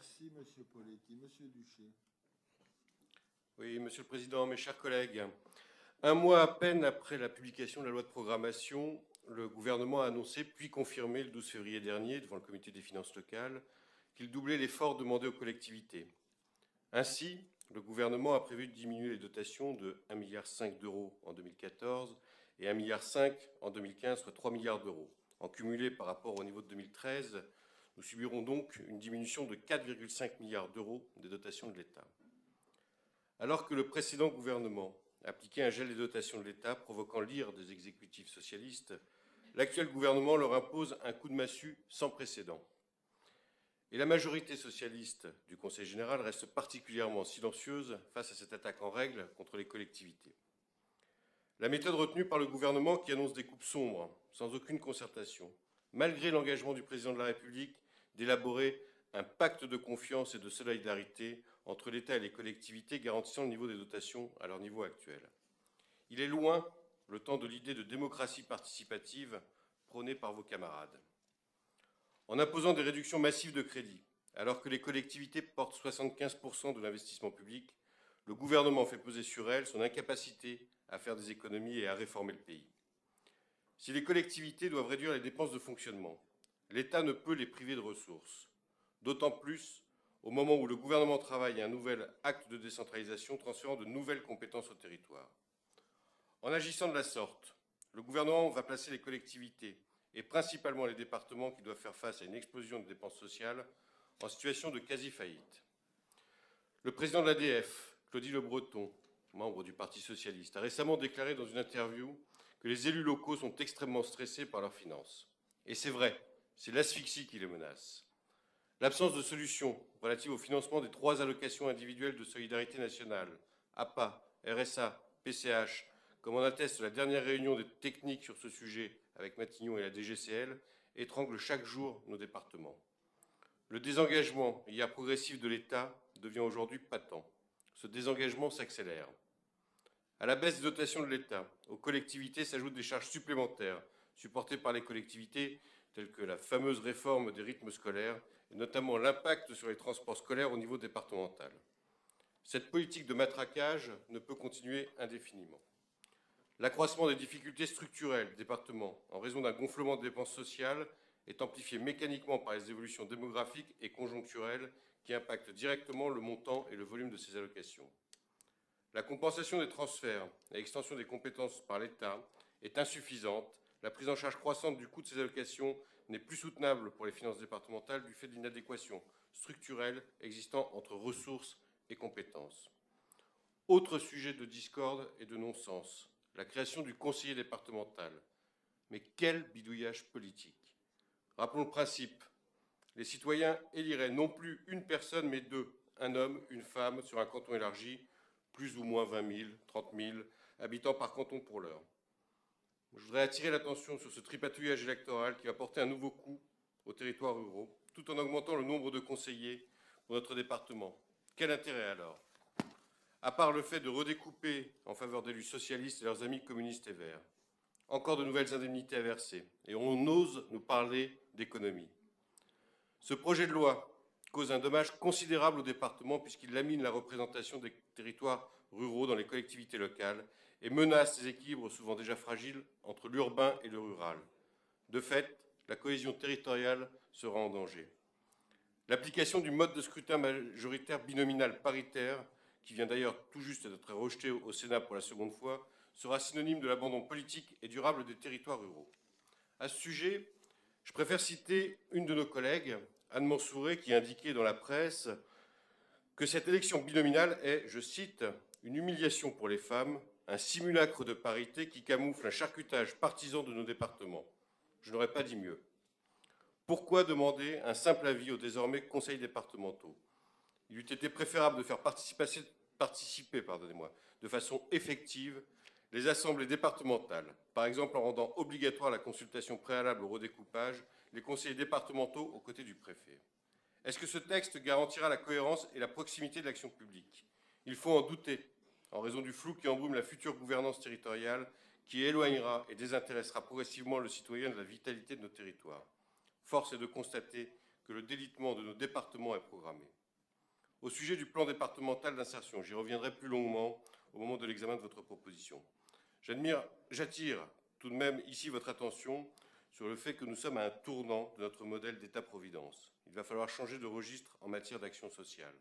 Merci, Monsieur Poletti. Monsieur Duché. Oui, Monsieur le Président, mes chers collègues, un mois à peine après la publication de la loi de programmation, le gouvernement a annoncé, puis confirmé le 12 février dernier, devant le Comité des finances locales, qu'il doublait l'effort demandé aux collectivités. Ainsi, le gouvernement a prévu de diminuer les dotations de 1,5 milliard d'euros en 2014 et 1,5 milliard en 2015, soit 3 milliards d'euros. En cumulé par rapport au niveau de 2013, nous subirons donc une diminution de 4,5 milliards d'euros des dotations de l'État. Alors que le précédent gouvernement appliquait un gel des dotations de l'État, provoquant l'ire des exécutifs socialistes, l'actuel gouvernement leur impose un coup de massue sans précédent. Et la majorité socialiste du Conseil général reste particulièrement silencieuse face à cette attaque en règle contre les collectivités. La méthode retenue par le gouvernement, qui annonce des coupes sombres, sans aucune concertation, malgré l'engagement du président de la République d'élaborer un pacte de confiance et de solidarité entre l'État et les collectivités garantissant le niveau des dotations à leur niveau actuel. Il est loin le temps de l'idée de démocratie participative prônée par vos camarades. En imposant des réductions massives de crédits, alors que les collectivités portent 75% de l'investissement public, le gouvernement fait peser sur elles son incapacité à faire des économies et à réformer le pays. Si les collectivités doivent réduire les dépenses de fonctionnement, l'État ne peut les priver de ressources, d'autant plus au moment où le gouvernement travaille à un nouvel acte de décentralisation transférant de nouvelles compétences au territoire. En agissant de la sorte, le gouvernement va placer les collectivités, et principalement les départements qui doivent faire face à une explosion de dépenses sociales, en situation de quasi-faillite. Le président de l'ADF, Claudie Le Breton, membre du Parti socialiste, a récemment déclaré dans une interview que les élus locaux sont extrêmement stressés par leurs finances. Et c'est vrai, c'est l'asphyxie qui les menace. L'absence de solution relative au financement des 3 allocations individuelles de solidarité nationale, APA, RSA, PCH, comme en atteste la dernière réunion des techniques sur ce sujet avec Matignon et la DGCL, étrangle chaque jour nos départements. Le désengagement hier progressif de l'État devient aujourd'hui patent. Ce désengagement s'accélère. À la baisse des dotations de l'État, aux collectivités s'ajoutent des charges supplémentaires supportées par les collectivités, telles que la fameuse réforme des rythmes scolaires, et notamment l'impact sur les transports scolaires au niveau départemental. Cette politique de matraquage ne peut continuer indéfiniment. L'accroissement des difficultés structurelles des départements en raison d'un gonflement de dépenses sociales est amplifié mécaniquement par les évolutions démographiques et conjoncturelles qui impactent directement le montant et le volume de ces allocations. La compensation des transferts et l'extension des compétences par l'État est insuffisante. La prise en charge croissante du coût de ces allocations n'est plus soutenable pour les finances départementales du fait de l'inadéquation structurelle existant entre ressources et compétences. Autre sujet de discorde et de non-sens, la création du conseiller départemental. Mais quel bidouillage politique! Rappelons le principe. Les citoyens éliraient non plus une personne, mais 2, un homme, une femme, sur un canton élargi, plus ou moins 20 000, 30 000 habitants par canton pour l'heure. Je voudrais attirer l'attention sur ce tripatouillage électoral qui va porter un nouveau coup aux territoires ruraux, tout en augmentant le nombre de conseillers pour notre département. Quel intérêt alors? À part le fait de redécouper en faveur d'élus socialistes et leurs amis communistes et verts. Encore de nouvelles indemnités à verser. Et on ose nous parler d'économie. Ce projet de loi cause un dommage considérable au département puisqu'il lamine la représentation des territoires ruraux dans les collectivités locales et menace les équilibres souvent déjà fragiles entre l'urbain et le rural. De fait, la cohésion territoriale sera en danger. L'application du mode de scrutin majoritaire binominal paritaire, qui vient d'ailleurs tout juste d'être rejeté au Sénat pour la seconde fois, sera synonyme de l'abandon politique et durable des territoires ruraux. À ce sujet, je préfère citer une de nos collègues, Anne Mansouré, qui indiquait dans la presse que cette élection binominale est, je cite, « une humiliation pour les femmes, un simulacre de parité qui camoufle un charcutage partisan de nos départements ». Je n'aurais pas dit mieux. Pourquoi demander un simple avis aux désormais conseils départementaux? Il eût été préférable de faire participer de façon effective les assemblées départementales, par exemple en rendant obligatoire la consultation préalable au redécoupage, les conseillers départementaux aux côtés du préfet. Est-ce que ce texte garantira la cohérence et la proximité de l'action publique? Il faut en douter, en raison du flou qui embrume la future gouvernance territoriale, qui éloignera et désintéressera progressivement le citoyen de la vitalité de nos territoires. Force est de constater que le délitement de nos départements est programmé. Au sujet du plan départemental d'insertion, j'y reviendrai plus longuement au moment de l'examen de votre proposition. J'attire tout de même ici votre attention sur le fait que nous sommes à un tournant de notre modèle d'État-providence. Il va falloir changer de registre en matière d'action sociale.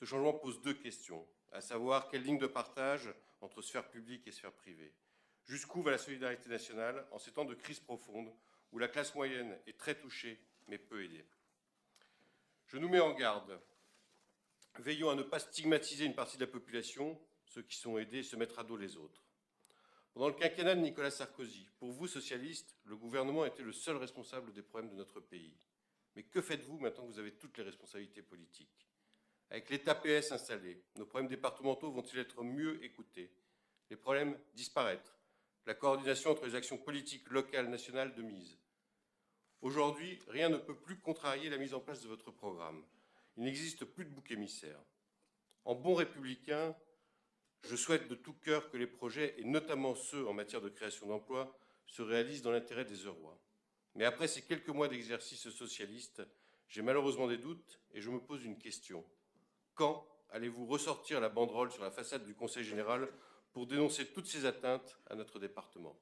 Ce changement pose deux questions, à savoir quelle ligne de partage entre sphère publique et sphère privée. Jusqu'où va la solidarité nationale en ces temps de crise profonde où la classe moyenne est très touchée mais peu aidée. Je nous mets en garde. Veillons à ne pas stigmatiser une partie de la population, ceux qui sont aidés, et se mettre à dos les autres. Pendant le quinquennat de Nicolas Sarkozy, pour vous, socialistes, le gouvernement était le seul responsable des problèmes de notre pays. Mais que faites-vous maintenant que vous avez toutes les responsabilités politiques? Avec l'État PS installé, nos problèmes départementaux vont-ils être mieux écoutés? Les problèmes disparaître? La coordination entre les actions politiques locales, nationales de mise? Aujourd'hui, rien ne peut plus contrarier la mise en place de votre programme. Il n'existe plus de bouc émissaire. En bon républicain, je souhaite de tout cœur que les projets, et notamment ceux en matière de création d'emplois, se réalisent dans l'intérêt des Eurois. Mais après ces quelques mois d'exercice socialiste, j'ai malheureusement des doutes et je me pose une question. Quand allez-vous ressortir la banderole sur la façade du Conseil général pour dénoncer toutes ces atteintes à notre département ?